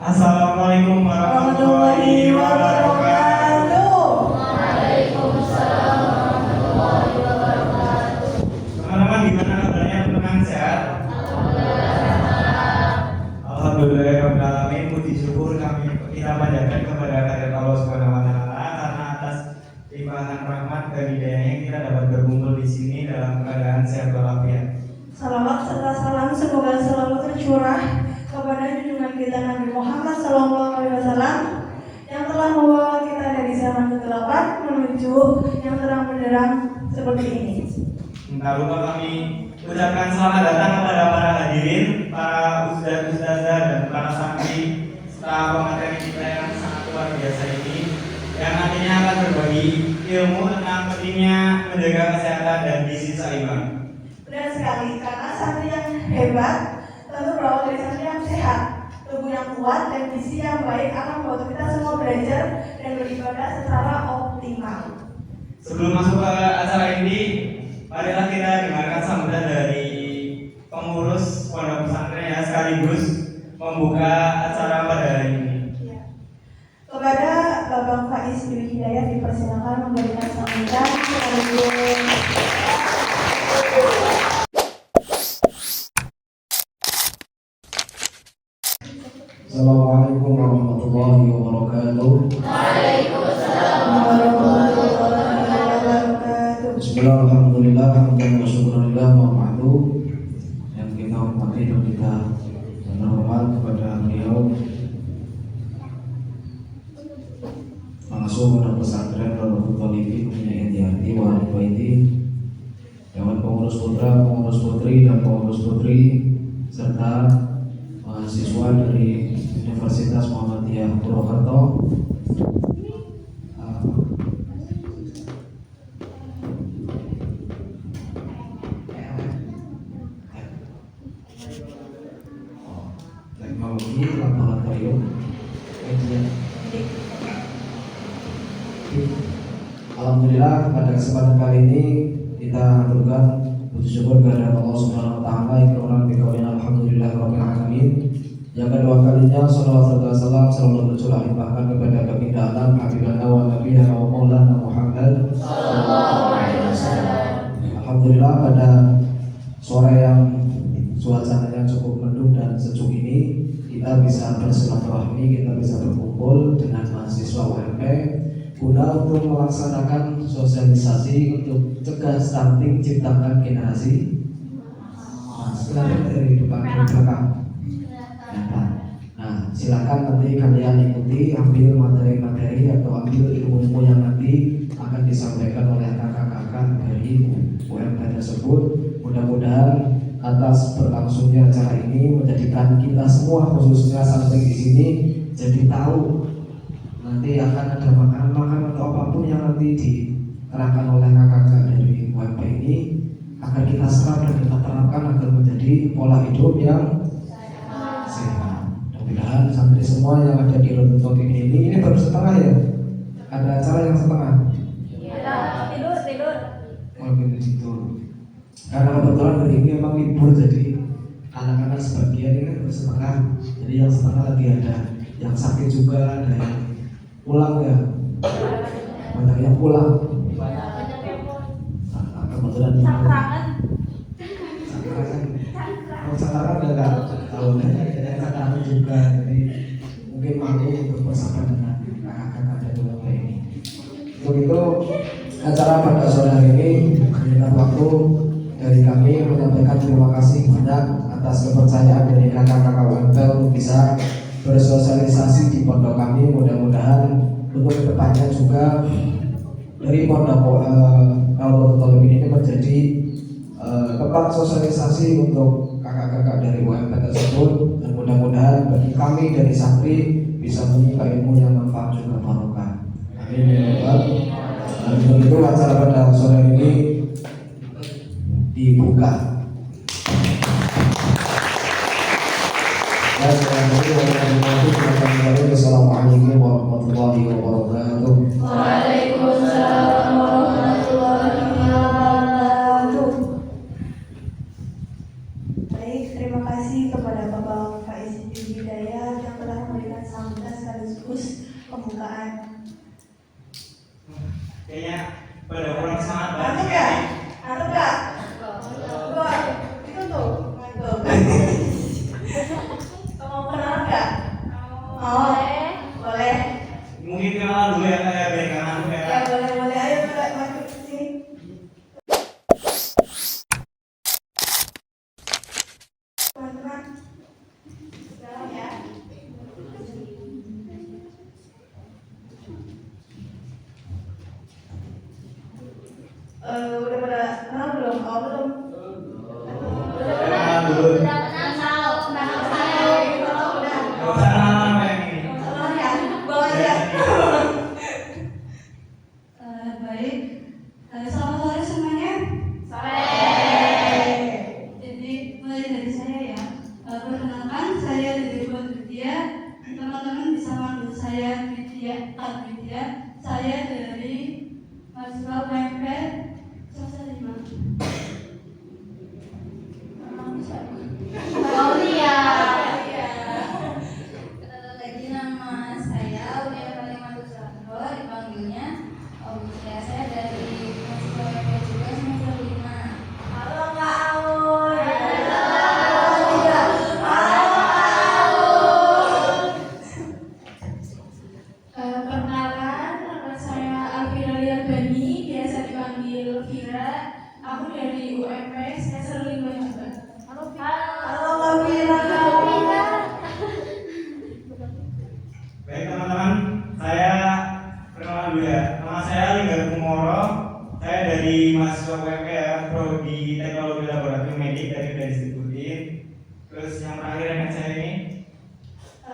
Assalamualaikum warahmatullahi wabarakatuh. Waalaikumsalam warahmatullahi wabarakatuh. Teman-teman, gimana kabarnya? Teman sehat? Alhamdulillahirobbilalamin. Puji syukur kita panjatkan kepada kehadirat Allah Subhanahu wa taala karena atas limpahan rahmat dan hidayahnya kita dapat berkumpul di sini dalam keadaan sehat walafiat. Salawat serta salam semoga selalu tercurah kepada junjungan kita Nabi Muhammad SAW yang telah membawa kita dari zaman kegelapan menuju yang terang benderang seperti ini. Tak lupa kami ucapkan selamat datang kepada para hadirin, para ustazah dan para santri serta pemateri kita yang sangat luar biasa ini, yang nantinya akan berbagi ilmu tentang pentingnya menjaga kesehatan dan gizi seimbang. Benar sekali, karena santri yang hebat tentu berawal dari santri yang sehat, tubuh yang kuat dan gizi yang baik akan membuat kita semua belajar dan beribadah secara optimal. Sebelum masuk ke acara ini, marilah kita dengarkan sambutan dari pengurus pondok pesantren yang sekaligus membuka acara pada hari ini. Ya. Kepada Bapak Faiz Dwi Hidayat dipersilakan memberikan sambutan sekaligus. Assalamualaikum warahmatullahi wabarakatuh. Waalaikumsalam warahmatullahi wabarakatuh. Bismillah, alhamdulillah, hamdan wa syukurillah wa ba'du. Yang kita hormati dan kita berhormat kepada beliau langsung pada pesantren Darul Talibin punya Intiati wa Al-Baiti, Dewan Pengurus Putra, Pengurus Putri dan Pengurus Putri serta mahasiswa dari Universitas Muhammadiyah Purwokerto. Teknologi laboratorium media. Alhamdulillah, pada kesempatan kali ini kita aturkan puji syukur kepada Allah Subhanahu wa taala yang berkenan bikaulina alhamdulillahirabbil alamin. Yang kedua kalinya salawat serta salam selalu tercurah limpahkan kepada baginda alam habibana wa nabiyana wa maulana Muhammad sallallahu alaihi wasallam. Alhamdulillah, pada sore yang suasananya cukup mendung dan sejuk ini kita bisa bersilaturahmi, kita bisa berkumpul dengan mahasiswa UMP guna untuk melaksanakan sosialisasi untuk cegah stunting, ciptakan generasi stunting dari depan ke belakang. Nah, silakan nanti kalian ikuti, ambil materi-materi atau ambil ilmu-ilmu yang nanti akan disampaikan oleh kakak-kakak dari UMP tersebut. Mudah-mudahan atas berlangsungnya acara ini menjadikan kita semua khususnya santri di sini jadi tahu nanti akan ada makanan atau apapun yang nanti diterapkan oleh kakak-kakak dari UMP ini agar kita serap dan kita terapkan agar menjadi pola hidup yang sehat. Mudah-mudahan santri semua yang ada di Darul Talibin ini baru setengah ya? Ada acara yang setengah? Tidur. Oh gitu. Karena kebetulan hari ini memang libur, jadi anak-anak sebagian ini kan setengah, jadi yang setengah lagi ada yang sakit juga, ada yang pulang ya, banyak yang pulang. Nah, kebetulan Cangkrangan enggak tahu dan cangkrangan juga, jadi mungkin malu untuk bersama dengan kakak-kakak dari UMP ini. Untuk itu acara pada sore hari ini menyiapkan waktu dari kami menyampaikan terima kasih banyak atas kepercayaan dari kakak-kakak UMP untuk bisa bersosialisasi di pondok kami. Mudah-mudahan untuk kedepannya juga dari pondok Darul Talibin ini menjadi tempat sosialisasi untuk kakak-kakak dari UMP tersebut, dan mudah-mudahan bagi kami dari santri bisa menyimpan ilmu yang manfaat juga barokah. Amin ya rabbal alamin. Untuk itu itu acara pada sore ini dibuka. Dan Assalamualaikum warahmatullahi wabarakatuh. Waalaikumsalam warahmatullahi wabarakatuh. Baik, terima kasih kepada Bapak Faiz Hidayat yang telah memberikan sambutan sekaligus pembukaan. Kayaknya pada kurang semangat banget. Ngantuk ya? Ngantuk gak? Ngantuk. Itu tuh, ngantuk. Mau kenalan gak? Mau? Boleh. Mungkin kenalan dulu ya kayak biar nggak ngantuk ya. Ya boleh. Ayo kita maju ke sini. Teman-teman, dalam ya. Udah pada kenal belum? Oh belum. Kenalan dulu. Udah saya. Udah. Gak usah kenalan kayak gini. Salah ya, bawa aja. Baik. Selamat sore semuanya. Sore. Jadi mulai dari saya ya. Perkenalkan saya dari Widya. Teman-teman bisa manggil saya Widya Widya. Saya dari mahasiswa UMP semester 5. Aulia. Iya. Lagi nama saya Aulia Kalimantan Suratro, dipanggilnya Aulia. Saya dari mahasiswa PP juga semester 5. Halo Kak Aun. Perkenalan, nama saya Alvira Liardani, biasa dipanggil Vira. Aku dari UMP semester 5 juga. Halo Kak Vira. Baik teman-teman, saya perkenalan dulu ya. Nama saya Linggar Kumoro. Saya dari mahasiswa UMP ya, prodi Teknologi Laboratorium Medik dari disebutin. Terus yang terakhir yang saya ini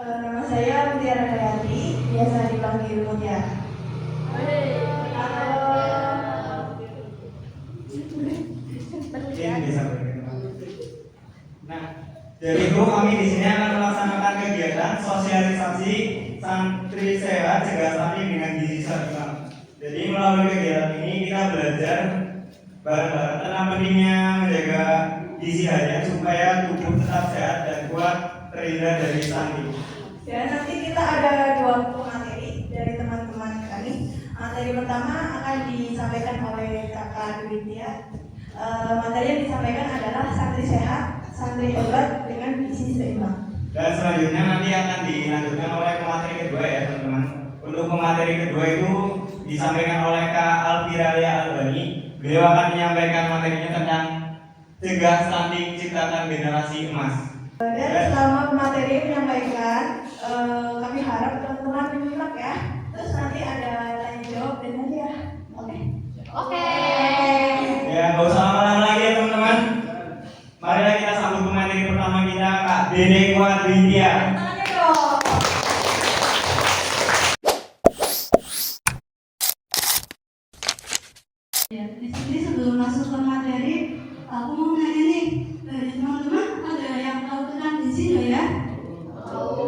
Nama saya Mutiara Dayati, biasa dipanggil Mutiara. Halo. mungkin bisa berkenalan. Nah, dari itu kami di sini akan melaksanakan kegiatan sosialisasi santri sehat cegah stunting dengan gizi seimbang. Jadi melalui kegiatan ini kita belajar bareng-bareng tentang pentingnya menjaga gizi harian supaya tubuh tetap sehat dan kuat terhindar dari stunting. Dan nanti kita ada 2 materi dari teman-teman kami. Materi pertama akan disampaikan oleh Kakak Widya. Materi yang disampaikan adalah santri sehat, santri hebat dengan gizi seimbang. Dan selanjutnya nanti akan dilanjutkan oleh pemateri kedua ya teman-teman. Untuk pemateri kedua itu disampaikan oleh Kak Alvira Liardani. Beliau akan menyampaikan materinya tentang cegah stunting ciptakan generasi emas. Dan selama materi menyampaikan, kami harap teman-teman menyimak ya. Terus nanti ada tanya jawab dan hadiah. Oke. Ya nggak usah lama-lama lagi ya teman-teman. Marilah kita sambut pemateri pertama kita Kak Dede Widya. Tangannya dong. Ya, di sini sebelum masuk ke materi, aku mau nanya nih, dari teman-teman ada yang tahu tentang gizi nggak ya? Tahu.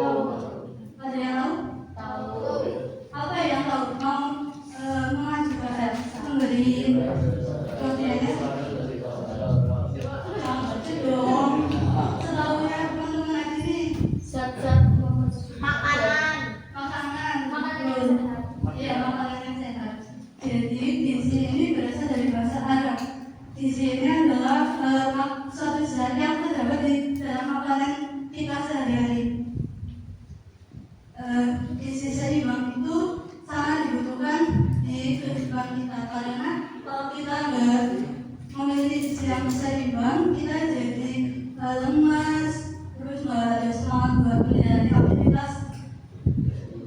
Ada yang tahu? Tahu. Apa yang tahu? Mau mengajukan memberi pertanyaannya? Jangan dong. Setahunya teman-teman aja nih. Zat-zat makanan. Betul. Iya, makanan yang sehat. Jadi gizi ini berasal dari bahasa Arab. Gizi ini adalah suatu zat yang terdapat di dalam makanan kita sehari-hari. Gizi seimbang itu sangat dibutuhkan di kehidupan kita karena kalau kita nggak memiliki gizi yang seimbang, kita jadi lemas, terus nggak ada semangat buat menjalani aktivitas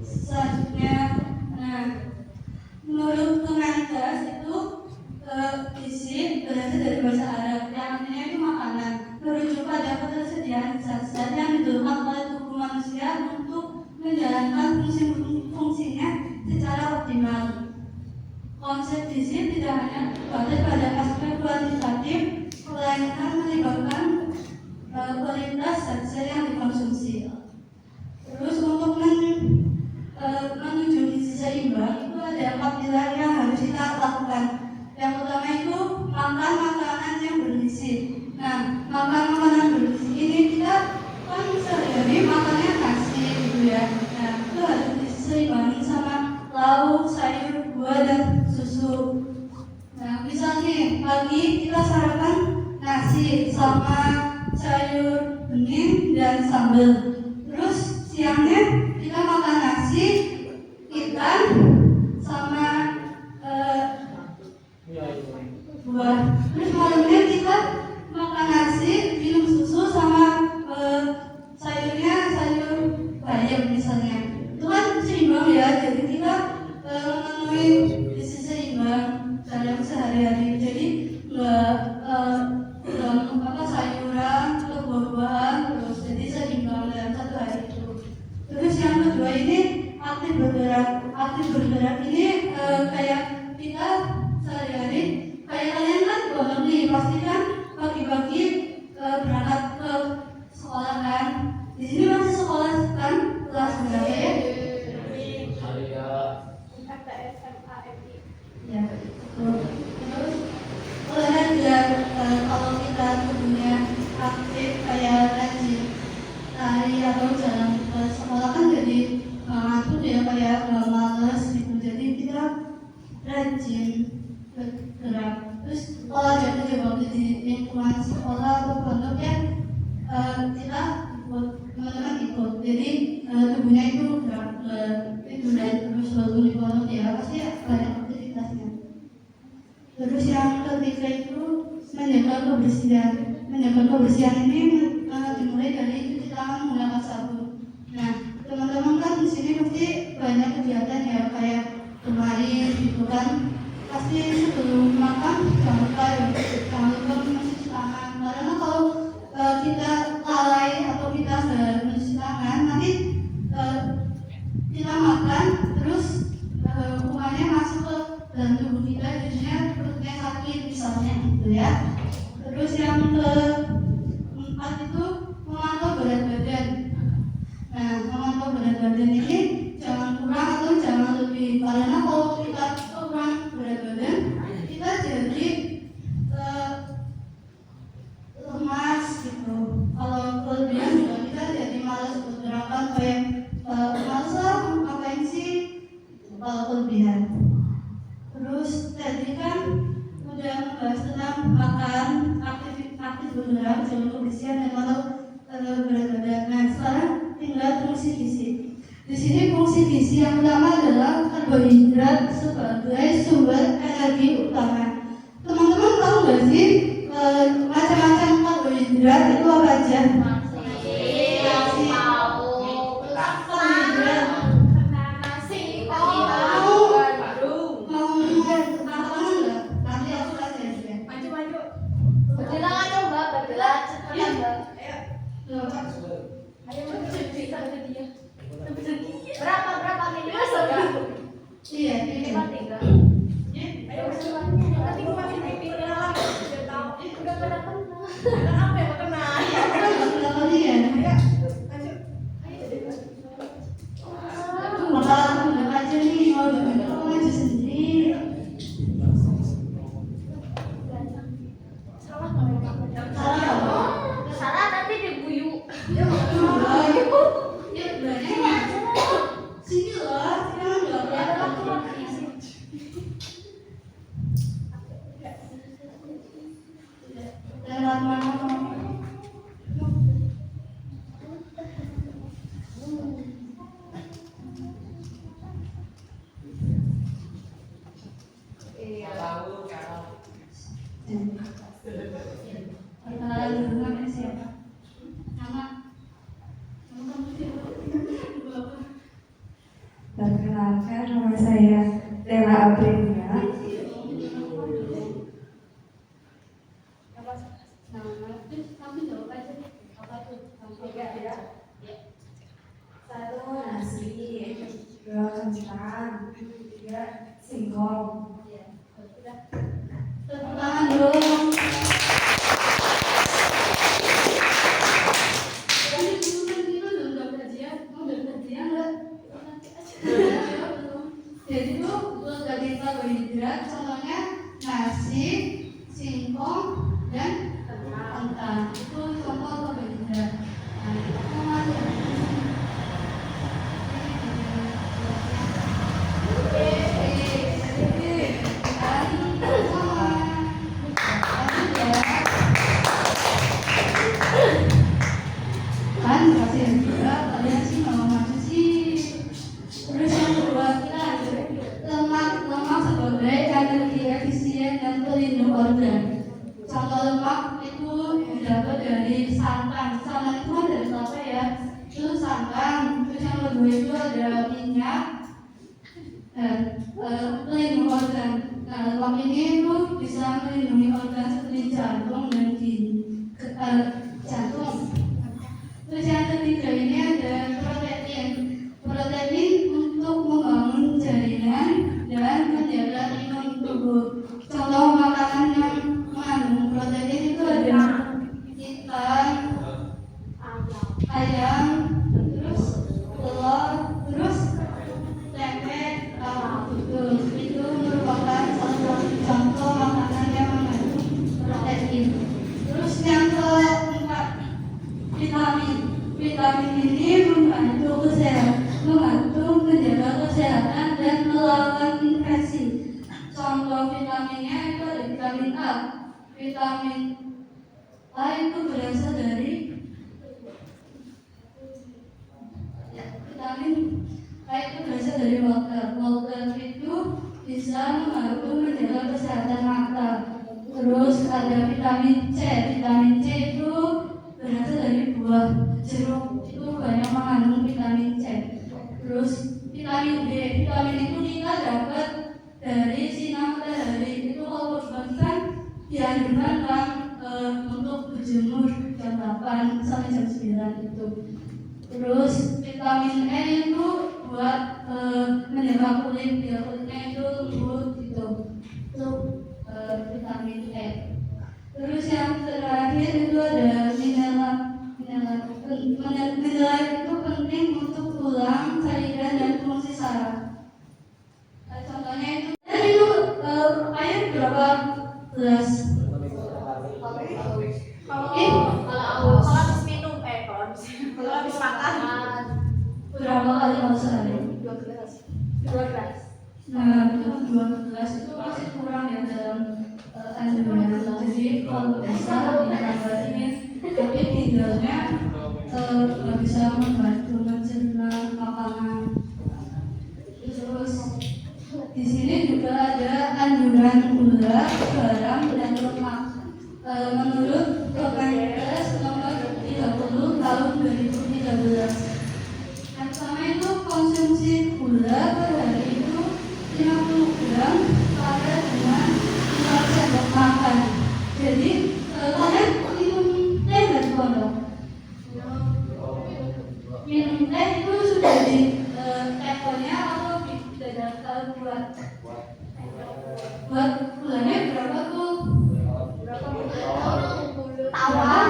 selanjutnya. Nah, menurut Kemenkes itu gizi berasal dari bahasa Arab yang artinya itu makanan, merujuk pada ketersediaan zat-zat yang dibutuhkan oleh tubuh manusia untuk menjalankan fungsinya secara optimal. Konsep gizi tidak hanya terbatas pada aspek kuantitatif, melainkan melibatkan kualitas zat yang dikonsumsi. Terus untuk menuju gizi seimbang itu ada 4 pilar yang harus kita lakukan. Yang pertama itu makan makanan yang bergizi. Nah, makan makanan bergizi ini kita kan sehari-hari makannya nasi gitu ya. Nah, itu harus diseimbangi sama lauk, sayur, buah, dan susu. Nah, misalnya pagi kita sarapan nasi sama sayur bening dan sambal. Terus siangnya kita makan nasi, ikan, sama buah. Terus malamnya kita makan nasi, minum susu sama sayurnya sayur bayam misalnya. Itu kan seimbang ya. Jadi kita memenuhi gizi seimbang dalam sehari-hari. Jadi sayuran, buah-buahan, terus jadi seimbang dalam satu hari itu. Terus yang kedua ini aktif bergerak. Aktif bergerak ini kayak kita sehari-hari, kayak kalian kan bangun nih, pasti kan pagi-pagi berangkat ke sekolah kan. Di sini masih sekolah kan, kelas berapa ya? Ya, terus olahraga, kalau kita tubuhnya aktif kayak rajin lari atau jalan ke sekolah kan jadi ngantuk ya, kayak males gitu. Jadi kita rajin bergerak. Terus olahraga juga di lingkungan sekolah atau pondok ya, kita teman-teman ikut. Jadi tubuhnya itu gerak terus bangun di pondok ya, pasti banyak aktivitasnya. Terus yang ketiga itu menjaga kebersihan. Menjaga kebersihan ini dimulai dari cuci tangan menggunakan sabun. Nah, teman-teman kan di sini pasti banyak kegiatan ya, kayak kemarin gitu kan. Pasti sebelum makan jangan lupa mencuci tangan. Karena kalau kita lalai atau kita nggak mencuci tangan, nanti kita makan terus kumannya masuk ke dalam tubuh kita, jadinya perutnya sakit misalnya gitu ya. Terus yang keempat itu memantau berat badan. Nah, memantau berat badan ini jangan kurang atau jangan lebih, karena kalau kita kurang berat badan kita jadi lemas gitu. Kalau kelebihan juga kita jadi malas bergerak, kayak malas lah ngapain sih kalau kelebihan. Terus tadi kan udah membahas tentang makan, aktif bergerak, jaga kebersihan, dan kalau berat badan. Nah, sekarang tinggal fungsi gizi. Di sini fungsi gizi yang pertama adalah karbohidrat sebagai sumber energi utama. Teman-teman tahu nggak sih macam-macam karbohidrat itu apa aja? Berapa minggu Iya, ini tinggal. Ayo nanti gue masih pipi udah tahu. Udah pada kenal. Apa yang kenal? kalian. Makalah udah aja nih, mau kamu aja sendiri. Salah nanti dibuyu. Sini lah, jangan nggak lewat mana? Perkenalan dulu, namanya siapa? Nama kamu siapa? Perkenalkan, nama saya Dela Aprilia. Kamu jawab aja. Apa tuh? Satu nasi, dua kentang, tiga singkong. Tepuk tangan dong. Tadi dulu kan kita udah dapat hadiah, mau dapat hadiah nggak? Jadi tuh ketika berhijrah, contohnya nasi, singkong, dan kentang. Itu contoh berhijrah. Nah, kita mau kan kasih juga kalian sih nggak mau maju sih. Terus yang kedua kita lemak sebagai energi efisien dan pelindung organ. Contoh lemak itu didapat dari santan. Santan itu kan dari apa ya? Itu santan. Terus yang kedua itu ada minyak dan pelindung organ. Nah, lemak ini itu bisa melindungi organ seperti jantung dan jantung. Terus yang ketiga ini ada protein. Protein untuk membangun jaringan dan menjaga imun tubuh. Contoh makanan yang mengandung protein itu ada ikan, ayam, terus telur, terus tempe, tahu. Itu merupakan salah satu contoh makanan yang mengandung protein. Terus yang keempat, vitamin ini membantu menjaga kesehatan dan melawan infeksi. Contoh vitaminnya itu ada vitamin A. Vitamin A itu berasal dari water. Water itu bisa membantu menjaga kesehatan mata. Terus ada vitamin C. Vitamin C itu berasal dari buah. Jeruk itu banyak mengandung vitamin C. Terus vitamin B. Vitamin itu kita dapat dari sinar matahari. Itu kalau dibagikan dianjurkan kan untuk berjemur jam 8 sampai jam 9 itu. Terus vitamin E itu buat menjaga kulit, biar kulitnya itu lembut gitu. Itu vitamin E. Terus yang terakhir itu ada mineral. Mineral itu penting untuk tulang, cairan, dan fungsi saraf. Contohnya itu, air berapa gelas? Kalau habis minum, kalau habis makan Berapa kali kalau sehari? 12. Nah, itu 12 itu masih kurang ya dalam anjuran. Jadi kalau bisa ditambahin, tapi tidaknya nggak bisa membantu mencerna makanan. Terus di sini juga ada anjuran gula, garam, dan lemak. Menurut Kemenkes nomor 30 tahun 2013. Yang pertama itu konsumsi gula per hari itu 50 gram pada dengan 5 sendok makan. Jadi kalian minum teh nggak di pondok? Minum teh itu sudah di tekonya atau tidak buat gulanya berapa tuh? Tawar.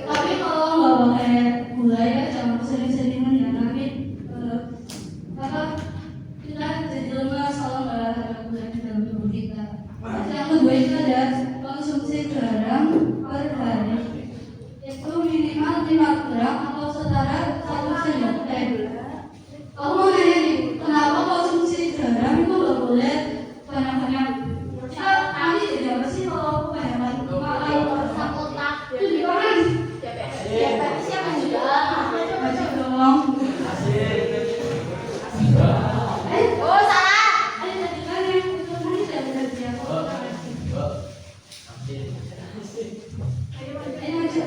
Tapi kalau nggak pakai gula ya jangan sering-seringan ya, nanti kita jadi lemas kalau nggak ada gula di dalam tubuh kita. Yang kedua itu ada konsumsi garam per hari itu minimal 5 gram atau setara 1 sendok teh. Aku mau nanya nih, kenapa konsumsi garam itu nggak boleh banyak-banyak? Kita nanti jadi apa sih kalau kebanyakan makan? Itu gimana? Siapa juga? Baca dong. Oh, salah. Ada tadi kan yang itu tadi tidak benar dia. Ayo maju.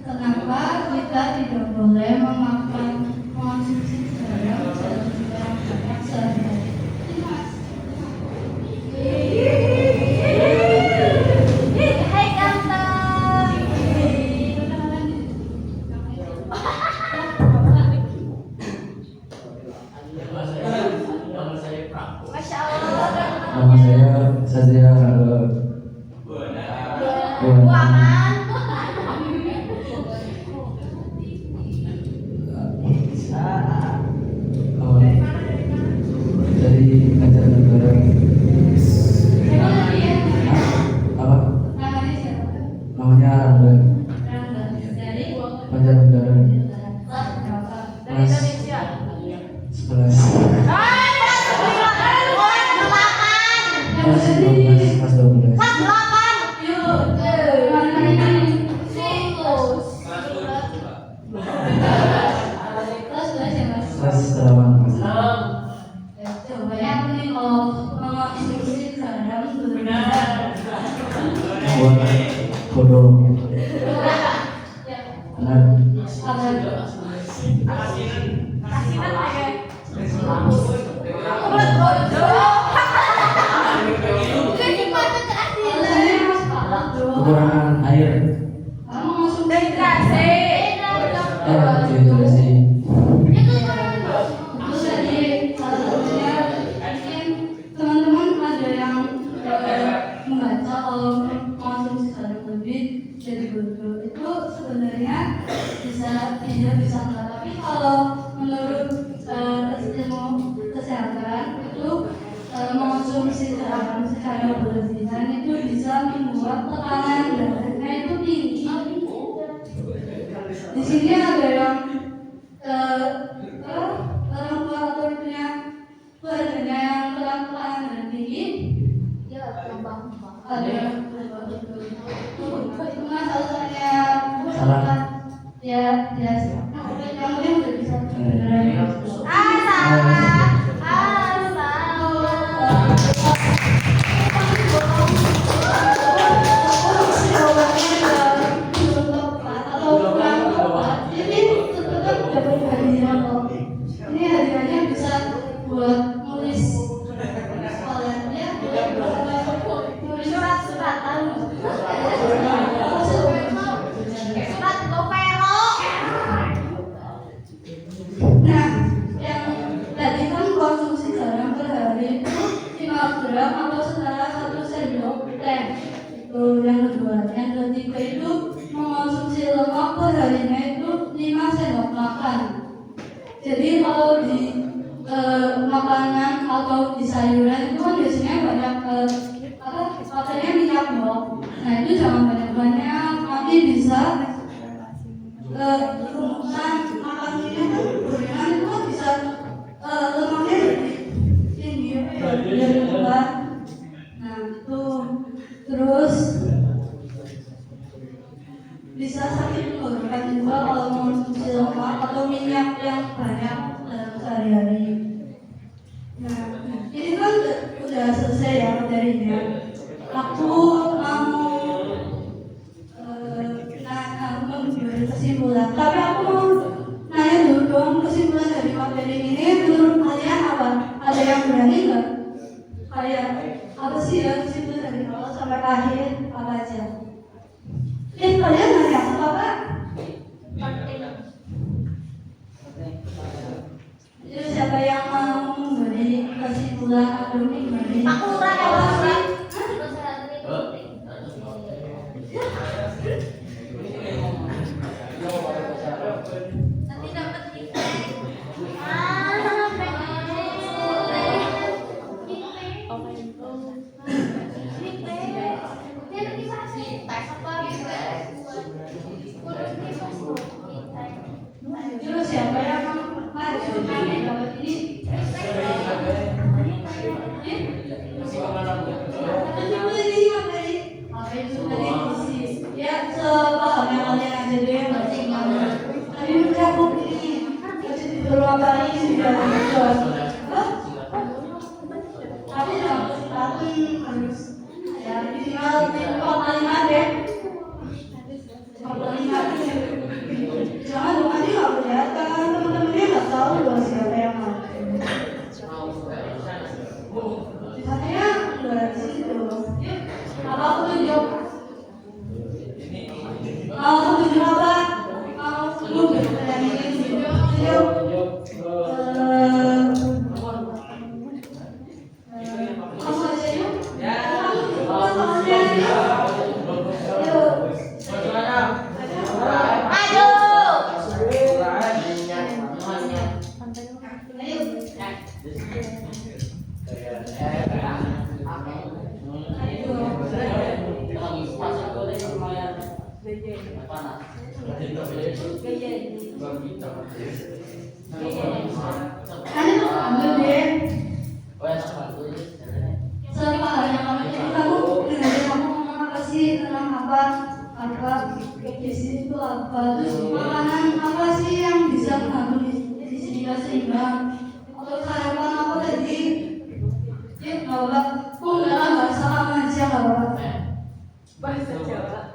Kenapa kita tidak boleh memakan konsumsi garam dalam jumlah yang banyak? Kelas 11. Kelas 12. Kelas 12. Kelas 8. Coba yang ini kalau mengonsumsi garam Buat bodoh. Benar. Kekurangan air. Dehidrasi. Terus jadi salah satunya mungkin teman-teman ada yang membaca kalau konsumsi garam lebih jadi bodoh itu sebenarnya bisa tidak bisa enggak, tapi kalau menurut ilmu kesehatan itu mengonsumsi garam secara berlebihan itu bisa membuat tekanan darahnya itu tinggi. Di sini ada yang orang tua atau punya keluarganya yang tekanan darah tinggi, ada itu masalahnya Salah. ya yang penting udah bisa ini hadiahnya bisa buat nulis soalnya nulis surat-suratan. Nah, yang tadi kan konsumsi garam per hari itu 5 gram atau setara 1 sendok teh. Itu yang kedua. Yang ketiga itu mengonsumsi lemak per harinya itu 5 sendok makan. Jadi kalau di makanan atau di sayuran itu kan biasanya banyak pakainya minyak dong. Nah itu jangan banyak-banyak, nanti bisa kerumunan makan ini kan gorengan itu kan bisa lemaknya lebih tinggi dari luar. Nah itu terus bisa sakit tenggorokan juga kalau mengonsumsi lemak atau minyak yang banyak dalam sehari-hari. Nah ini kan udah selesai ya materinya. Aku mau memberi kesimpulan, tapi aku mau nanya dulu dong kesimpulan dari materi ini menurut kalian apa? Ada yang berani nggak? Kayak apa sih ya kesimpulan dari awal sampai akhir apa aja? Kalian nanya apa? Jadi siapa yang mau memberi kesimpulan atau memberi? Aku apa sih? Terus siapa yang maju nanti dapat ini? Apa itu tadi isi? Ya sepahamnya kalian aja deh masing-masing. Tadi udah aku ini beberapa kali sudah jelas. Tapi harus ya tinggal 45 deh. 45 jangan dong nanti nggak kelihatan, teman-temannya nggak tahu loh siapa yang maju. Misalnya nggak di situ. Apa aku tunjuk? Mau aku tunjuk apa? Mau lu berani tunjuk? Kamu aja yuk. Ayo. Kan itu ambil deh. Selama hanya kamu itu kamu dengerin kamu ngomong apa sih tentang apa di sini itu apa, terus makanan apa sih yang bisa mengganggu di sini sehingga untuk sarapan apa tadi? Ya nggak apa-apa, kok nggak bahasa kamu aja nggak apa-apa. Bahasa Jawa.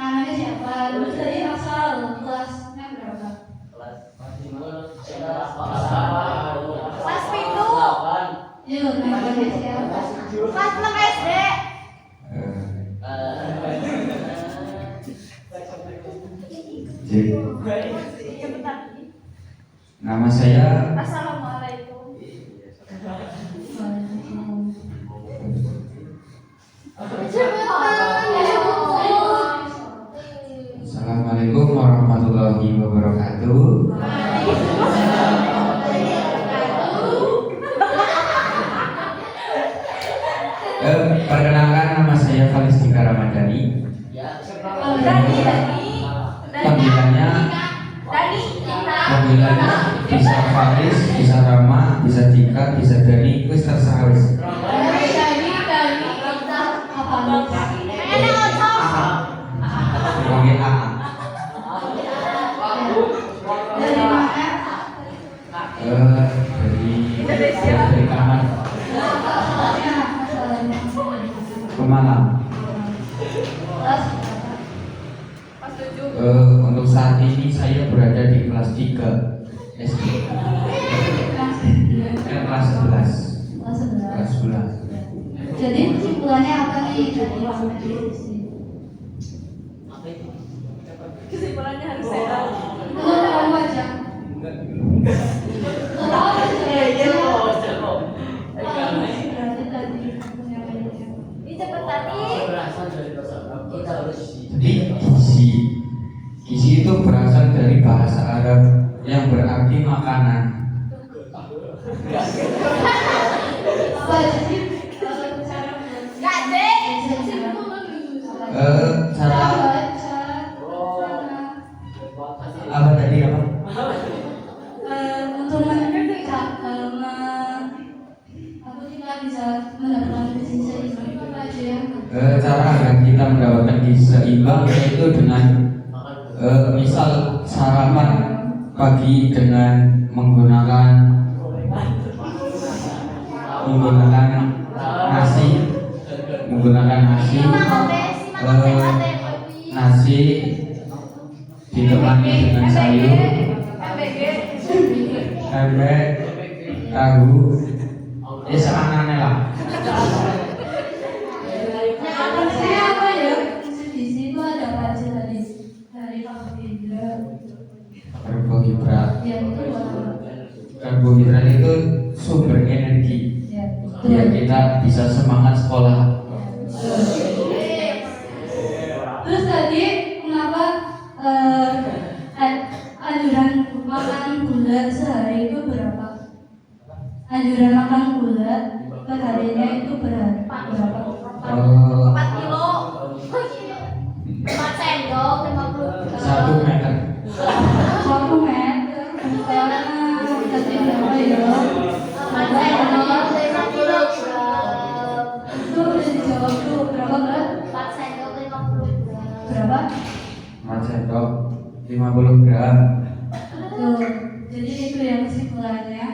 Namanya siapa? Terus tadi asal kelasnya berapa? Kelas itu. Iya, namanya siapa? Kelas 6 SD. Jadi, nama saya Assalamualaikum. Assalamualaikum warahmatullahi wabarakatuh. Perkenalkan, nama saya Falistika Ramadhani. Panggilannya bisa Falis, bisa Rama, bisa Tika, bisa Dani, wis terserah wis. Panggil A. Dari kamar ke Malang. Untuk saat ini saya berada di kelas 3 SD. Kelas 11. Kelas 11. Jadi kesimpulannya apa nih dari kompetisi? Kesimpulannya harus sehat. Tahu aja. Tahu aja. Berarti tadi punya banyak. Ini cepet tadi. Jadi gizi itu berasal dari bahasa Arab yang berarti makanan. Apa jadi cara Gak deh. Cara apa tadi apa? untuk aku tidak bisa mendapatkan gizi seimbang itu apa aja ya? Cara agar kita mendapatkan gizi seimbang yaitu dengan misal sarapan pagi dengan menggunakan nasi, nasi ditemani dengan sayur, tempe, tahu, seangannya lah. Maksudnya apa ya? Gizi itu ada apa aja tadi? Dari karbohidrat. Karbohidrat. Ya itu buat apa? Karbohidrat itu sumber energi. Ya, Biar kita bisa semangat sekolah. Terus tadi kenapa anjuran makan gula sehari itu berapa? Anjuran makan gula perharinya itu berapa? 4 kilo. 4 sendok 50 gram. 1 meter. 1 meter. Tadi berapa ya? 4 sendok 5 kilo gram. Itu udah dijawab tuh berapa berat? 4 sendok 50 gram. Berapa? 4 sendok 50 gram. Tuh, jadi itu yang kesimpulannya.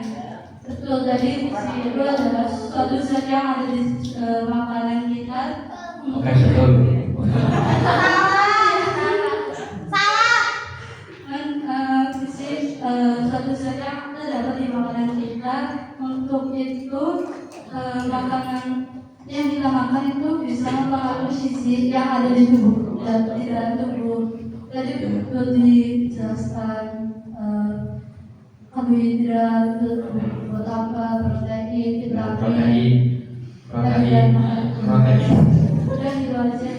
betul tadi itu adalah suatu zat yang ada di makanan kita. Oke, betul. Suatu zat yang terdapat di makanan kita. Untuk itu makanan yang kita makan itu bisa mempengaruhi sisi yang ada di tubuh dan di dalam tubuh. Tadi betul dijelaskan karbohidrat, buat apa, protein, vitamin, Protein. udah gitu aja.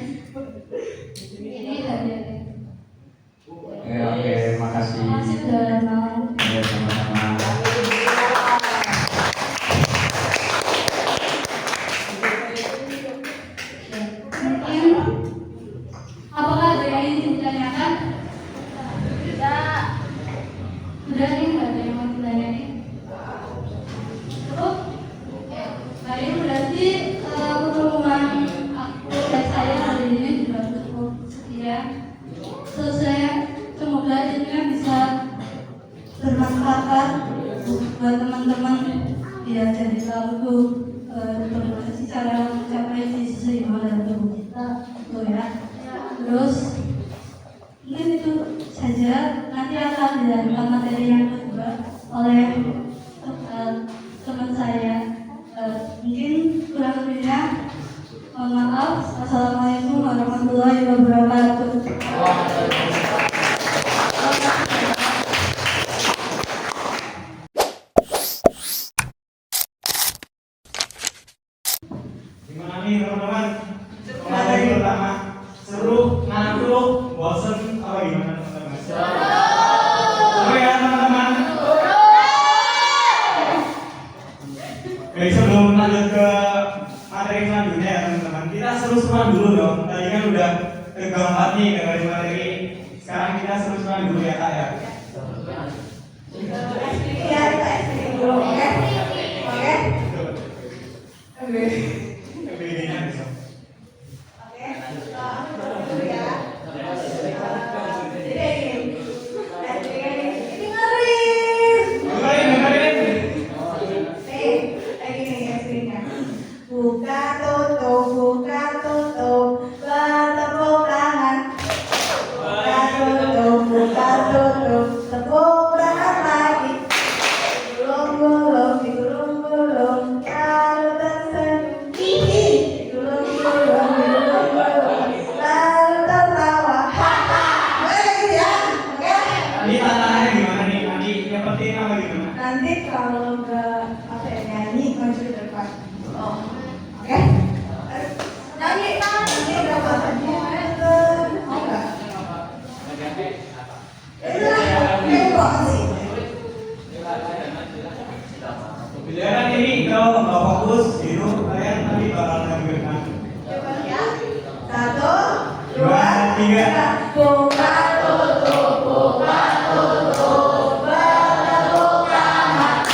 Ini hadiah. Oke, makasih. Makasih udah mau. Ya, sama-sama. Mungkin apakah ada yang ingin ditanyakan? Udah nih, nggak ada yang mau ditanyain. Cukup? Baik, berarti pertemuan aku dan saya hari ini sudah cukup sekian. Selesai, semoga ini bisa bermanfaat buat teman-teman ya, jadi tahu bagaimana sih cara mencapai sisi seimbang dalam tubuh kita, gitu ya. Terus mungkin itu saja. Nanti akan dilanjutkan materi yang kedua oleh teman saya. Mungkin kurang lebihnya mohon maaf. Assalamualaikum warahmatullahi wabarakatuh. Gimana nih teman-teman? Materi pertama seru, ngantuk, bosen, apa gimana teman-teman? Seru ya teman-teman? Oke, sebelum lanjut ke materi selanjutnya ya teman-teman, kita seru-seruan dulu dong. Tadi kan udah tegang banget nih dari materi. Sekarang kita seru-seruan dulu ya kak ya. Iya, kita explain dulu, oke? Oke? Oke. Bedanya bisa. Oke, aku dulu ya. Jadi ini dengerin. Dengerin. Nih, kayak gini explainnya. Buka tutup, bertepuk tangan. Buka tutup, tepuk tangan lagi. Digulung-gulung, digulung-gulung, lalu tersenyum. Digulung-gulung, lalu tertawa. Boleh gitu ya? Oke? Ini tantangannya gimana nih? Nanti yang penting apa gimana? Nanti kalau nggak apa ya, nyanyi maju ke depan. Oh, oke? Nyanyi berapa meter? Mau nggak? Tembok sih. Ya kan ini kalau nggak fokus gitu, kalian nanti bakal ngegerak. Coba ya. 1, 2, 3. Buka tutup, buka tutup, bertepuk tangan.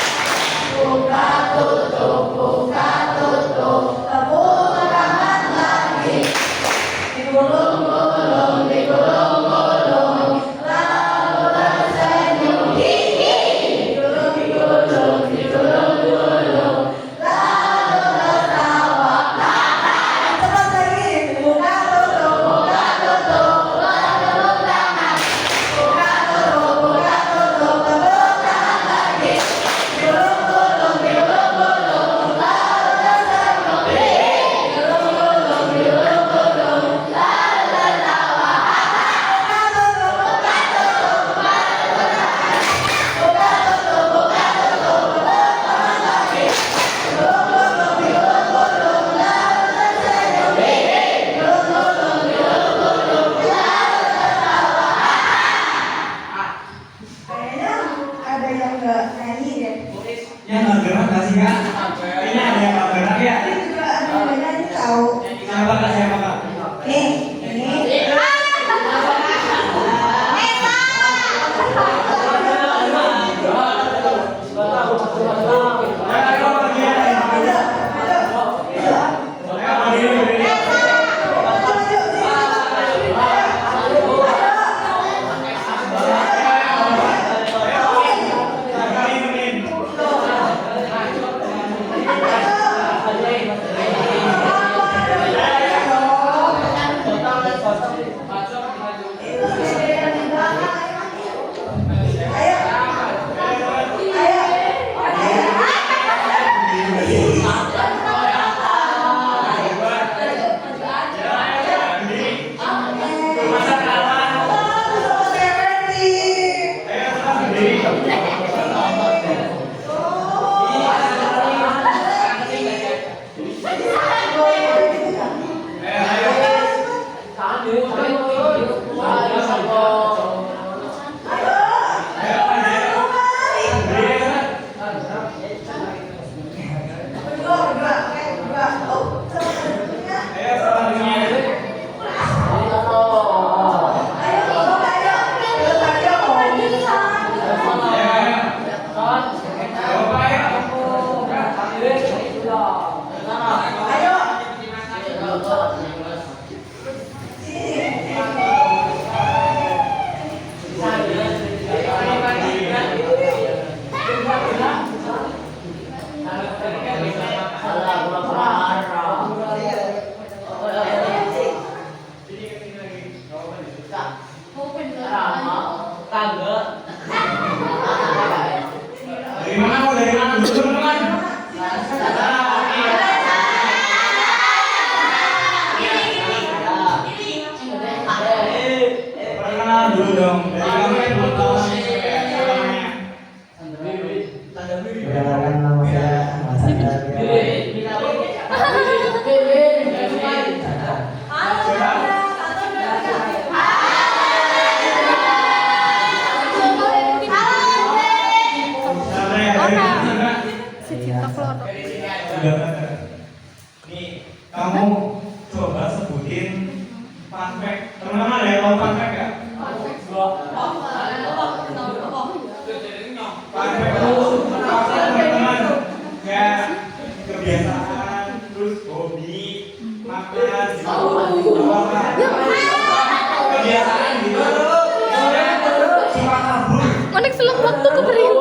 Buka tutup, buka tutup, tepuk tangan lagi. Digulung-gulung, digulung-gulung, lalu tersenyum. Digulung-gulung, digulung-gulung, lalu tertawa. Cepat lagi. Buka tutup, bertepuk tangan. Buka tutup, tepuk tangan lagi. Digulung-gulung, digulung-gulung, lalu tersenyum. Digulung-gulung, digulung-gulung, lalu tertawa. Buka tutup, buka tutup, buka tutup, buka tutup, tepuk tangan lagi. Digulung-gulung, digulung-gulung, lalu tersenyum. Digulung-gulung, digulung-gulung, lalu tertawa. Kayaknya ada yang nggak nyanyi deh. Yang nggak gerak nggak sih kak? Ini ada yang nggak gerak ya? Ini juga ada yang nggak nyanyi tahu. Siapa kak? Siapa kak? Nih, ini. Ayo pergi ya. Ayo berdiri. Ayo. Dari mana mau dari mana dulu teman-teman? Perkenalan dulu dong. Dari kamu yang belum tahu siapa namanya. Perkenalkan nama saya Ahmad Sadar. Siapa yang dari mana? Nih, kamu coba sebutin fun fact. Teman-teman ada yang tahu fun fact ya? Fun fact itu teman-teman kayak kebiasaan, terus hobi, makan, gitu. Kebiasaan gitu. Suka kabur. Manik selok waktu keberian.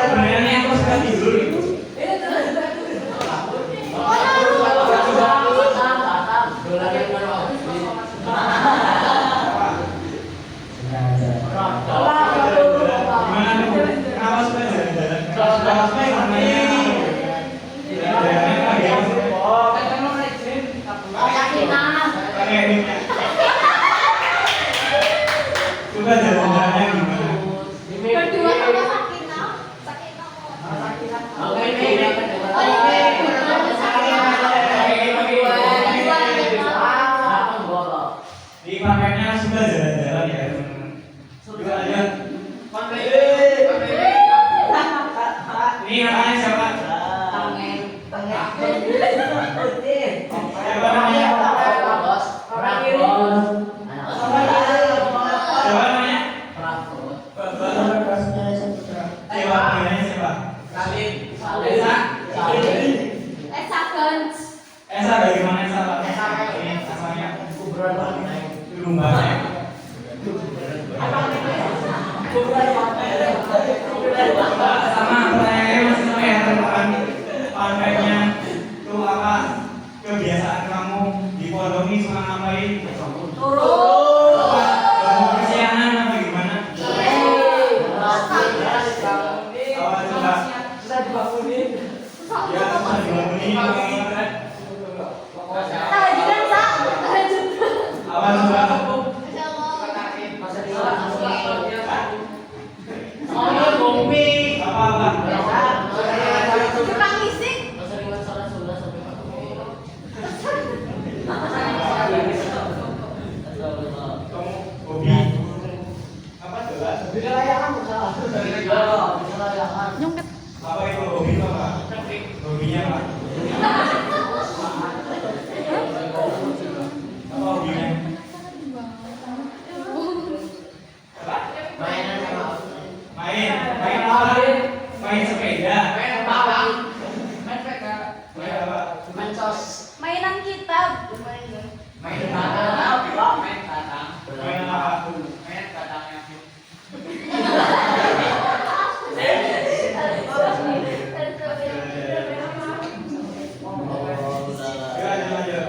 Sebenarnya aku suka tidur gitu. Gimana tuh? Kenapa suka jalan-jalan? Kenapa suka jalan-jalan? Jalan-jalannya apa ya? Pakai minyak. Suka jalan-jalannya gimana? Berdua sama Sakinah. Di pakainya suka jalan-jalan ya teman-teman. Juga ada. Ini namanya siapa? Siapa namanya? Siapa namanya? Siapa panggilannya siapa? Esa dari mana Esa Pak? Ini asalnya Lumbanya. Sama pertanyaannya masih sama ya teman-teman. Fun fact-nya itu apa? Kebiasaan kamu di pondok ini suka ngapain? Bangun kesiangan apa gimana? Awal coba. Ya, susah dibangunin. Awal coba. Kamu hobi apa coba? Apa itu hobi apa? Hobinya apa? Apa hobinya? Main apa? Main sepeda. Main apa? Mainan kitab. Main apa? Ya, lanjut.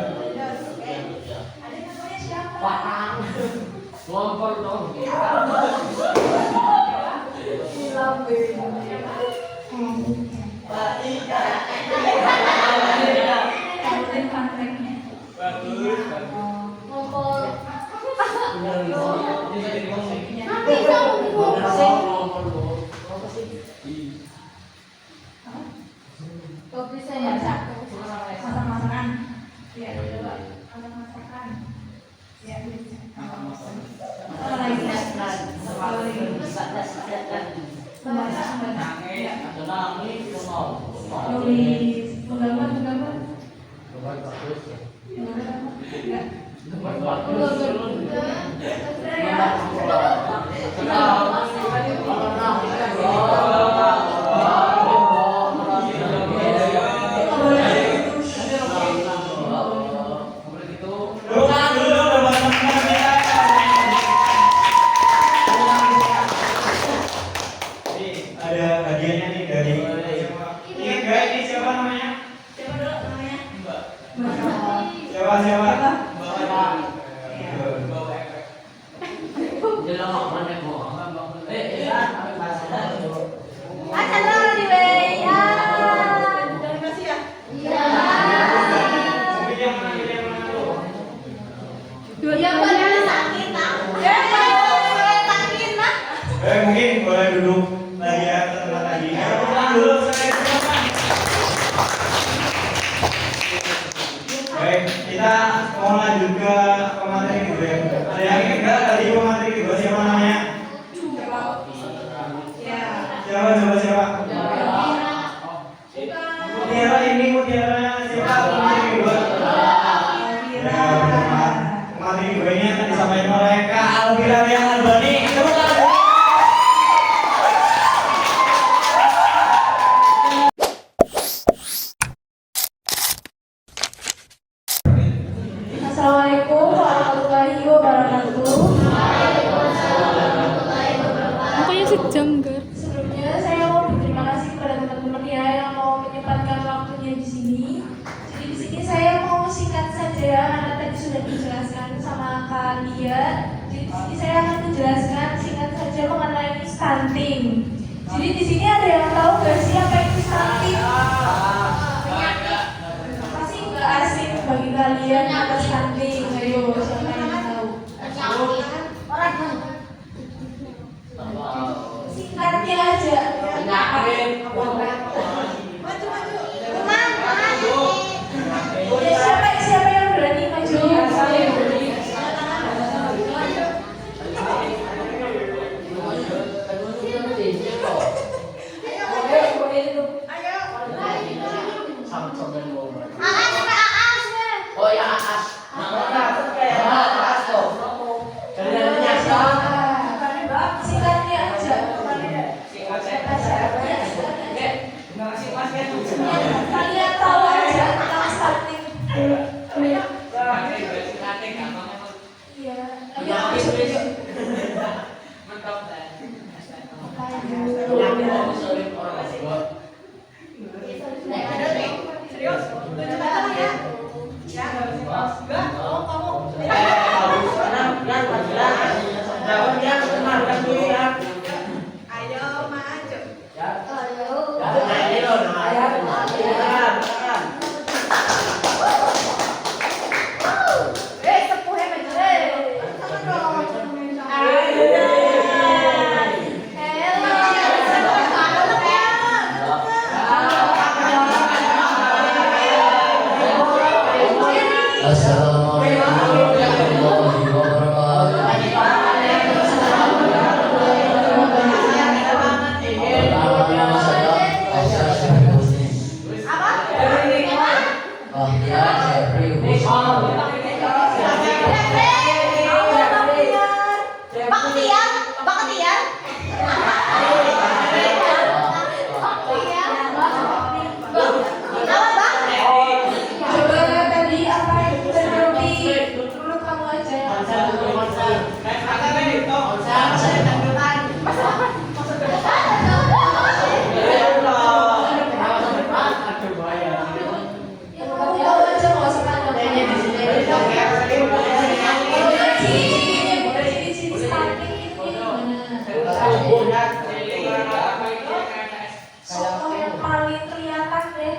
Bagus. Ngumpul. Kopi saya satu. Masak-masakan. Ya, masak-masakan. Ya, ada hadiahnya nih dari ini Siapa? Chandra di ya. Terima kasih ya. Iya. Pilih yang mana dulu? Yang badannya sakit nah. Sakit nah. Mungkin boleh duduk lagi ya, tempat lagi. Pulang dulu, saya silakan. Baik, kita mau lanjut ke pemateri kedua. Ada yang ingin enggak tadi pemateri kedua siapa namanya? Siapa? Mutiara ini mutiara siapa pemateri kedua? Pemateri kedua ini akan disampaikan oleh Kak Alvira yang Albani. Tepuk tangan. Assalamualaikum warahmatullahi wabarakatuh. Mukanya sejenggar. Sebelumnya saya mau berterima kasih kepada teman-teman ya yang mau menyempatkan waktunya di sini. Jadi di sini saya mau singkat saja karena tadi sudah dijelaskan sama Kak Lia. Jadi di sini saya akan menjelaskan singkat saja mengenai stunting. Jadi di sini ada yang tahu nggak sih apa itu stunting? Pasti nggak asing bagi kalian apa stunting. Ayo siapa yang tahu? Singkatnya aja. Siapa yang berani maju? Singkatnya aja. Kalian tahu aja tentang stunting. Iya. Contoh yang paling kelihatan deh.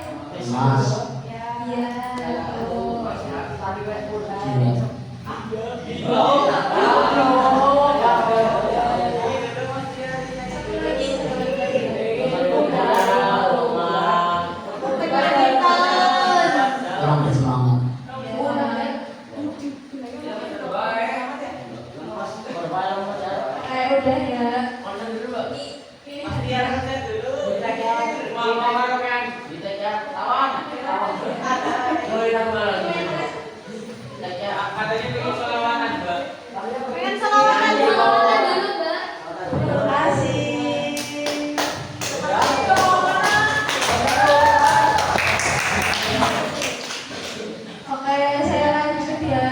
Iya. Udah ya. Pengen selawatan dulu. Terima kasih. Oke, saya lanjut ya.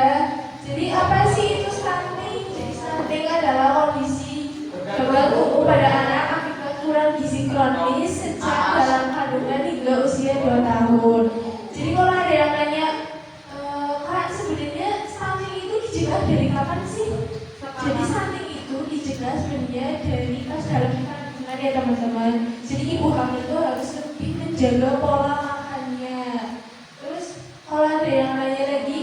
Jadi apa sih itu stunting? Jadi stunting adalah kondisi gagal tumbuh pada anak akibat kurang gizi kronis sejak dalam kandungan hingga usia 2 tahun. Jadi kalau ada yang nanya, Kak, dari tas dalam kandungan ya teman-teman. Jadi ibu hamil itu harus lebih menjaga pola makannya. Terus kalau ada yang nanya lagi,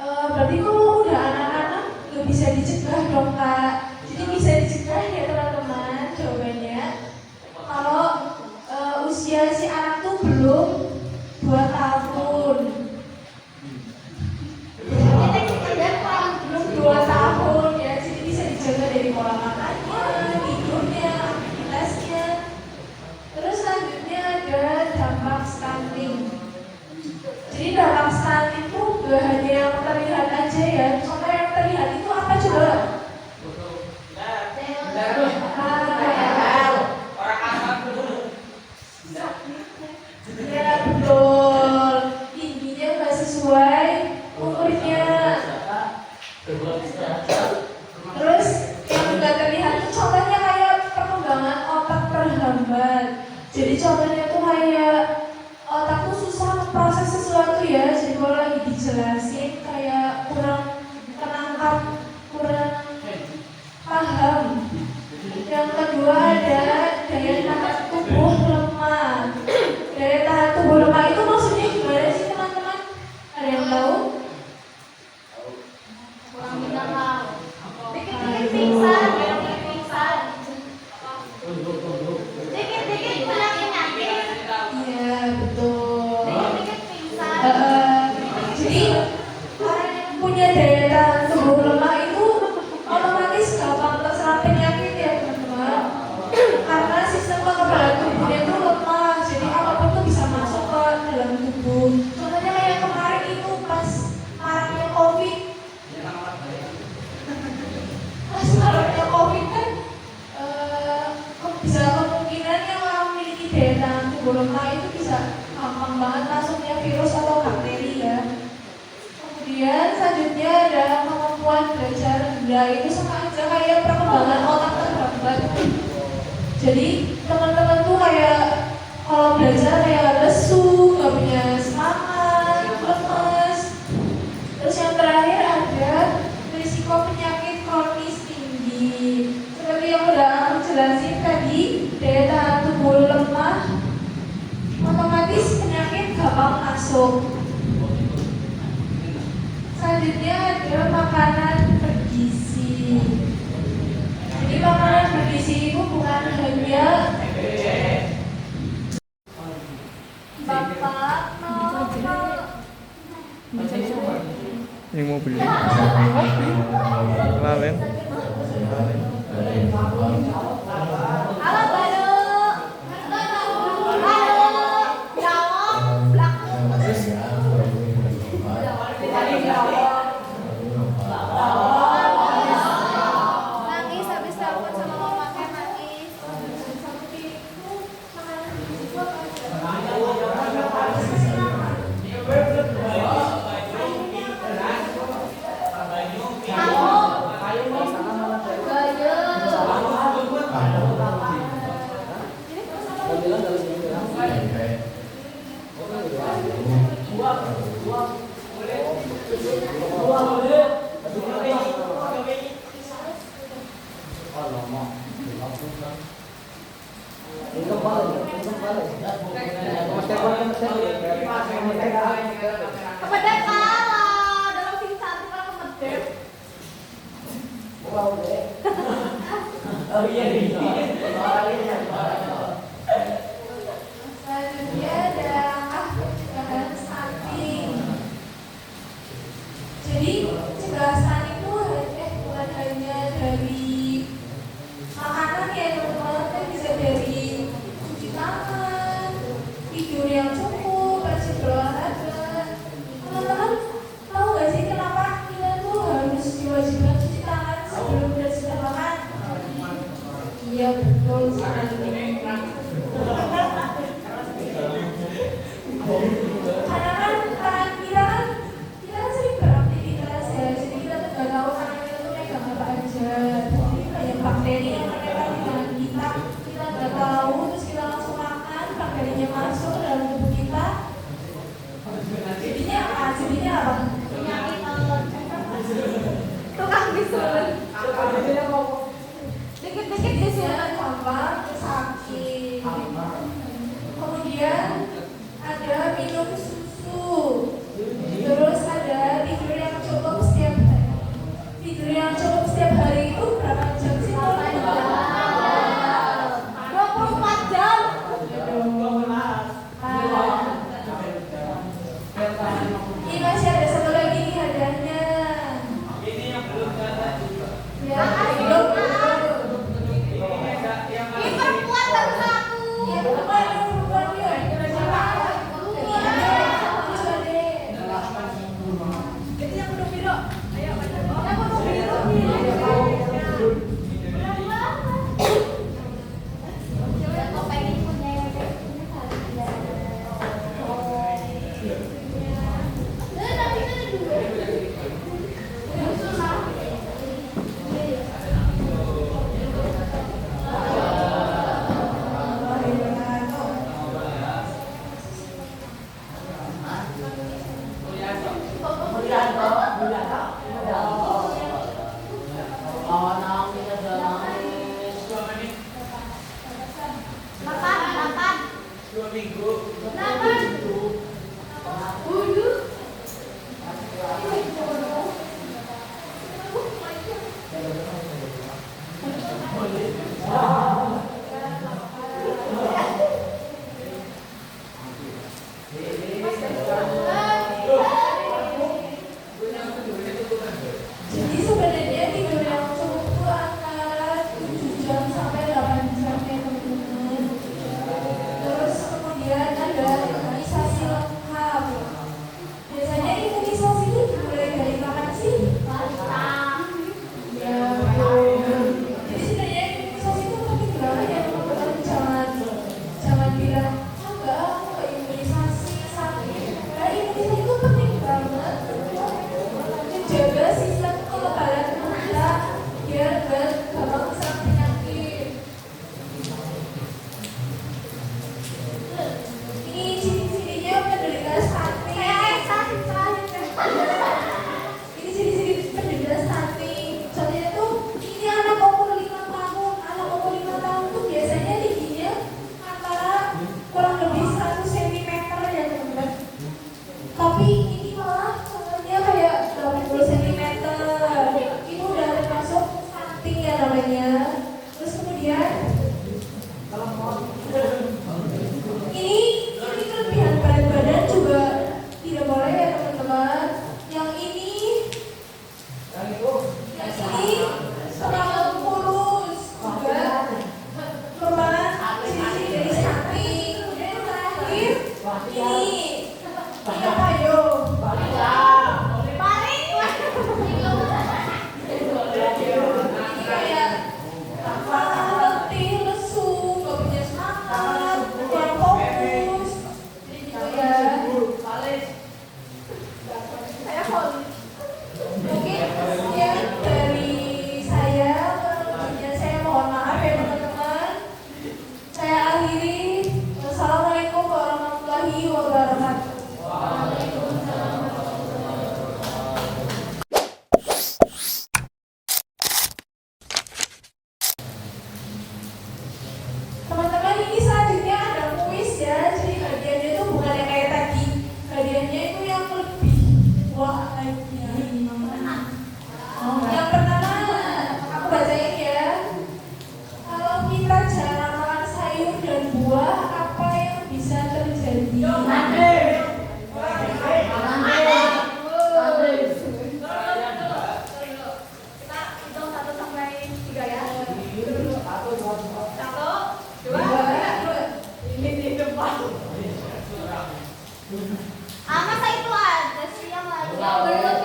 berarti kalau udah anak-anak nggak bisa dicegah dong kak? Jadi bisa dicegah ya teman-teman. Jawabannya kalau usia si anak tuh belum 2 tahun. Belum 2 tahun ya, jadi bisa dijaga dari pola makannya, tidurnya, aktivitasnya. Terus selanjutnya ada dampak stunting. Jadi dampak stunting itu gak hanya yang terlihat aja ya. Contoh yang terlihat itu apa coba? Ya betul, tingginya nggak sesuai umurnya. Terus yang nggak terlihat itu contohnya kayak perkembangan otak terhambat. Jadi contohnya tuh kayak otak tuh susah memproses sesuatu ya. Jadi kalau lagi dijelasin kayak kurang menangkap, kurang paham. Yang kedua ada daya tahan tubuh lemah. Daya tahan tubuh lemah itu maksudnya gimana sih teman-teman? Ada yang tahu? Kurang minta tahu. Dikit-dikit pingsan, dikit-dikit pingsan. Dikit-dikit penyakit. Iya betul. Dikit-dikit pingsan. Jadi orang yang punya daya tahan tubuh lemah itu otomatis gampang terserang penyakit ya teman-teman. Karena sistem kekebalan tubuhnya itu lemah, jadi apapun tuh bisa masuk ke dalam tubuh. Contohnya kayak kemarin itu pas maraknya COVID. Pas maraknya COVID kan bisa kemungkinan yang orang memiliki daya tahan tubuh lemah itu bisa gampang banget masuknya virus atau bakteri ya. Kemudian selanjutnya ada kemampuan belajar rendah, itu sama aja kayak perkembangan otak terhambat. Jadi teman-teman tuh kayak kalau belajar kayak lesu, gak punya semangat, lemes. Terus yang terakhir ada risiko penyakit kronis tinggi. Seperti yang udah aku jelasin tadi, daya tahan tubuh lemah, otomatis penyakit gampang masuk. Selanjutnya ada makanan bergizi. Jadi makanan bergizi itu bukan hanya Bapak Yang mau beli. Kenalin. Halo Bado. Halo. Jawab. Nangis habis telepon sama mama kan nangis. Kepedek kalah dalam sing cantik malah kepedek. Selanjutnya ada pencegahan stunting. Jadi pencegahan stunting itu bukan hanya dari makanan ya teman-teman, tapi bisa dari cuci tangan, tidur yang cukup, rajin berolahraga. Teman-teman tahu gak sih kenapa kita tuh harus diwajibkan cuci tangan sebelum dan setelah makan? Iya betul sekali. Karena kan tangan kita kan sering beraktivitas ya, jadi kita tuh gak tahu tangan kita tuh megang apa aja. Jadi banyak bakteri yang menempel di tangan kita, kita gak tahu, terus kita langsung makan, bakterinya masuk ke dalam tubuh kita. Jadinya apa? Penyakit tukang bisul. Dikit-dikit ya gampang sakit. Kemudian ada minum susu. Terus ada tidur yang cukup setiap hari. Tidur yang cukup setiap hari itu berapa jam sih? 24 jam. Ini masih ada satu lagi nih hadiahnya. Ini yang belum datang juga. Ya, belum. Ini perempuan baru satu. Ya, perempuan yuk. Jadi yang penuh biru. Ayo, yang penuh biru. Ya, kok pengen punya yang kayak gini kali ya. Tapi kan dulu. Delapan. 2 minggu. Jadi sebenarnya tidur yang cukup itu antara 7 jam sampai 8 jam ya teman-teman. Terus kemudian ada imunisasi lengkap. Biasanya imunisasi itu dimulai dari kapan sih? Ya, jadi sebenarnya imunisasi itu penting banget ya teman-teman. Jangan bilang enggak aku nggak imunisasi sakit. Karena imunisasi itu penting banget. Menjaga sistem kekebalan tubuh kita biar gak gampang terserang penyakit. Ini ciri-cirinya penderita stunting. Ini ciri-ciri penderita stunting. Contohnya tuh ini anak umur 5 tahun. Anak umur 5 tahun tuh biasanya tingginya antara kurang lebih 100 cm ya teman-teman. Tapi ini malah contohnya kayak 80 cm. Itu udah termasuk stunting ya namanya. Terus kemudian ini kelebihan berat badan juga tidak boleh ya teman-teman. Yang ini terlalu kurus juga merupakan ciri-ciri dari stunting. Kemudian yang terakhir ini apa yo? Ini kayak letih, lesu, gak punya semangat, kurang fokus. Jadi gitu ya. Saya mungkin sekian dari saya. Kurang saya mohon maaf ya teman-teman. Saya akhiri. Wassalamualaikum warahmatullahi wabarakatuh. Teman-teman, ini selanjutnya ada kuis ya. Jadi hadiahnya itu bukan yang kayak tadi. Hadiahnya itu yang lebih wah lagi. Yang pertama aku bacain ya. Kalau kita jarang makan sayur dan buah, apa yang bisa terjadi? Kita hitung 1 sampai 3 ya. 1, 2, 3. Ini di depan. Masa itu ada sih yang lagi. Yang belum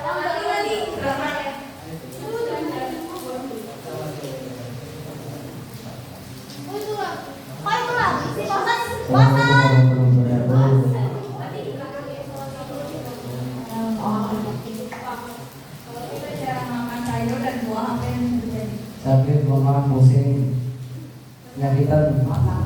Yang kedua nih, berapa ya? Kok itu lagi sih? Bosan. Kalau kita jarang makan sayur dan buah, apa yang terjadi? Sakit, lemah, pusing, penyakitan. Salah.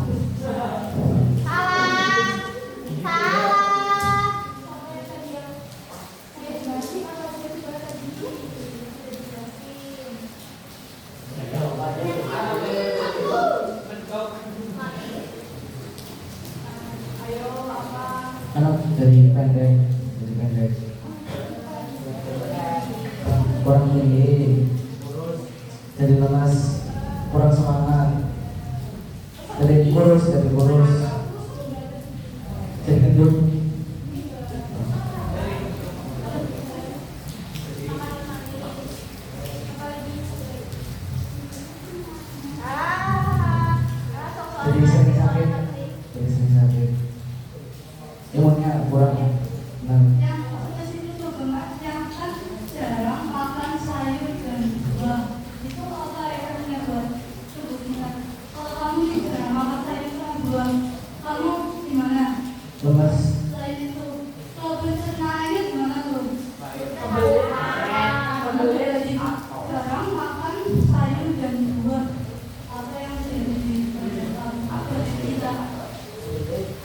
anak jadi pendek, kurang tinggi, jadi lemas, kurang semangat, jadi kurus, jadi gendut. Jadi sering sakit, imunnya kurang. Nah, Yang kesini juga Mas, yang kan jarang makan sayur dan buah. Itu apa efeknya buat tubuh kita? Kalau kamu nih jarang makan sayur dan buah, kamu gimana? lemas. Selain itu, kalau pencernaan gimana tuh? Jarang makan sayur dan buah. Apa yang terjadi apa di kita?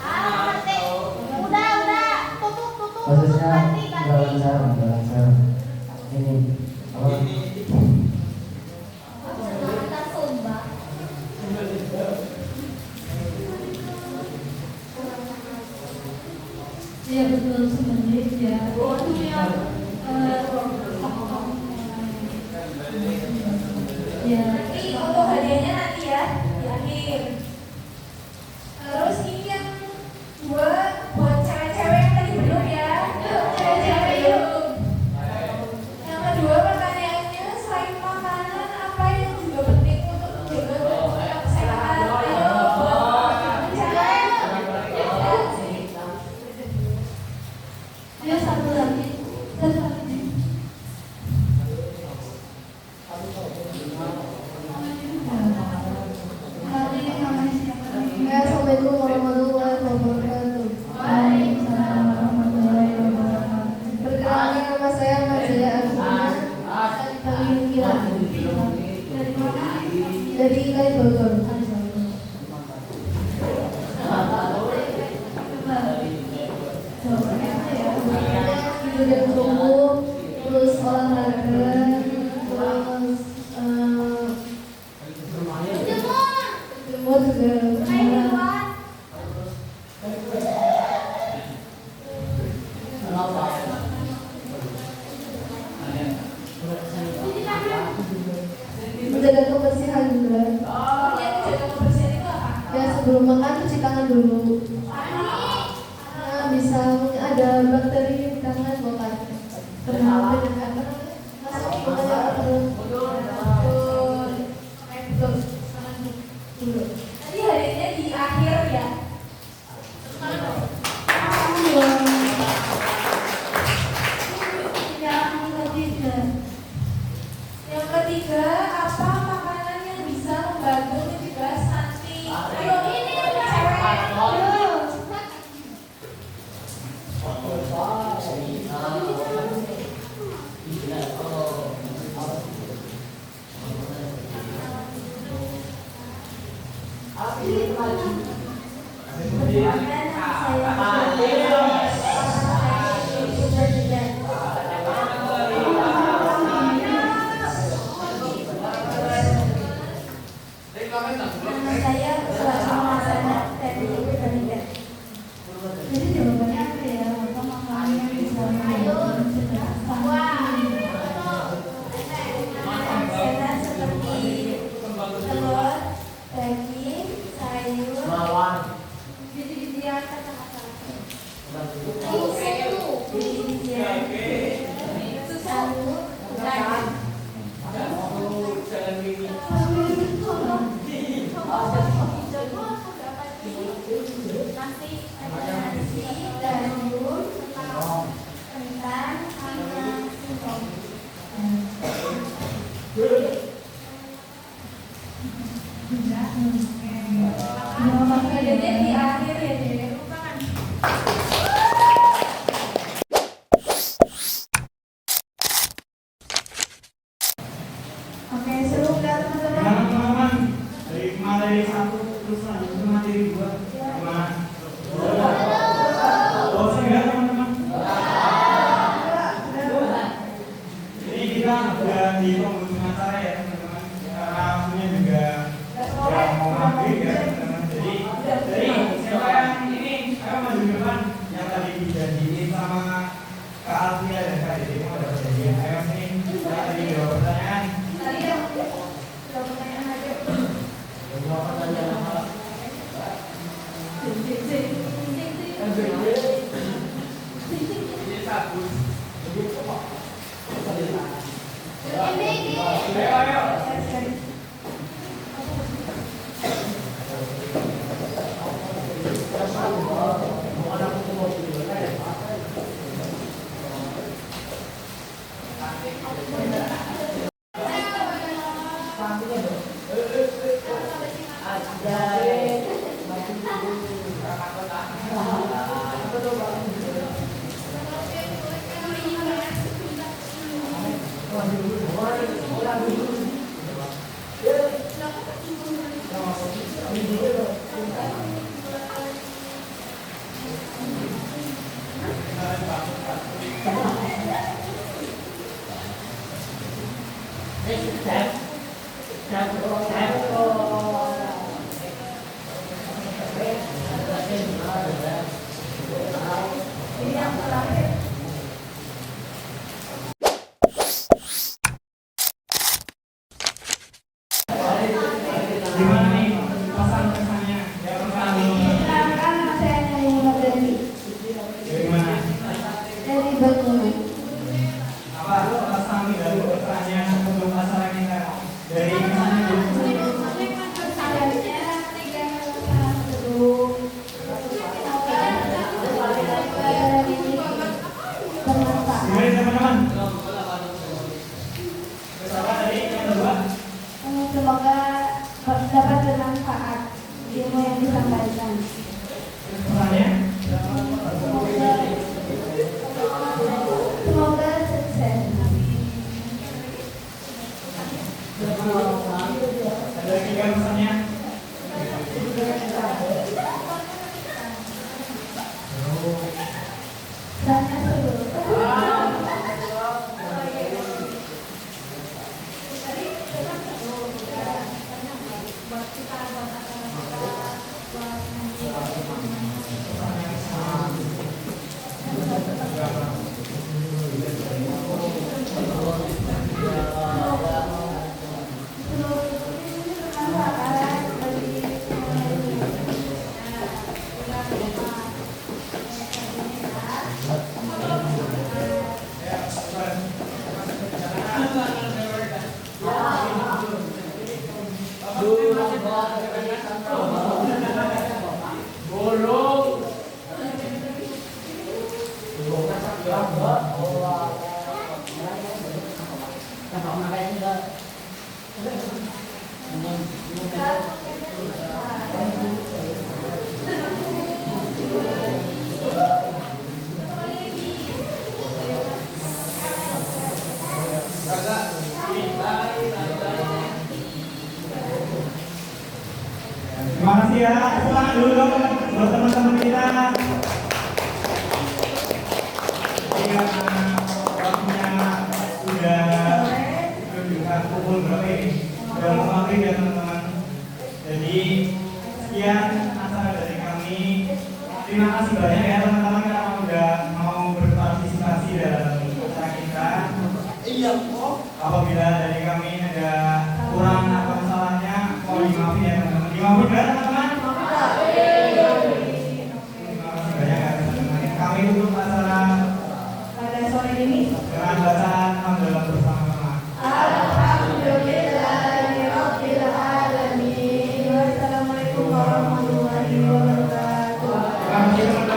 Ngerti. Udah. Tutup. Kasusnya Ganti. nggak lancar. Ini apa? Kita sumbang. Iya betul sebenarnya ya. Ya. Ini untuk hadiahnya nanti ya di akhir. Terus ini yang buat cewek-cewek yang tadi belum ya. Cewek-cewek yuk. Yang kedua pertanyaannya, selain makanan apa yang juga penting untuk menjaga tubuh kita kesehatan? Ayo buat cewek. Ayo satu lagi. Hari ini namanya siapa? Assalamualaikum warahmatullahi wabarakatuh. Waalaikumsalam warahmatullahi wabarakatuh. Perkenalkan nama saya Mazia Arjuna. Kami Kila Dari mana? dari Kali Bogor. Coba. Jawabannya apa ya? Tidur dan tumbuh, terus olahraga, terus jemur juga. Menjaga kebersihan juga. Menjaga kebersihan itu apa? Ya sebelum makan cuci tangan dulu. Karena bisa ada bakteri di tangan bukan masuk betul. Dulu. Tadi hadiahnya di akhir ya. Yang ketiga, apa makanan yang bisa membantu mencegah stunting? Ayo ini cewek. Ayo. Gimana nih pesan-pesannya? Yang pertama Silakan saya mulai dari mana? dari Banyumas. Apa pesan dan pesannya untuk acara kita? Dari kesannya dulu. Gimana teman-teman? Bersama dari yang kedua. Semoga dapat bermanfaat ilmu yang disampaikan. Pesannya? Semoga sukses. Ada tiga pesannya. Sana dulu. Terima kasih ya. Semangat dulu dong buat teman-teman kita. Iya, waktunya sudah menunjukkan pukul berapa ini? Sudah mau maghrib ya teman-teman. Jadi sekian acara dari kami. Terima kasih banyak ya teman-teman karena udah mau berpartisipasi dalam acara kita. Iya kok. Apabila dari kami ada kurang atau kesalahannya, mohon dimaafin ya teman-teman. Dimaafin ya teman-teman. Terima kasih banyak ya teman-teman. Kami tutup acara Pada sore ini dengan bacaan hamdalah bersama-sama. Alhamdulillahirabbil alamin. Wassalamualaikum warahmatullahi wabarakatuh. Terima kasih teman-teman.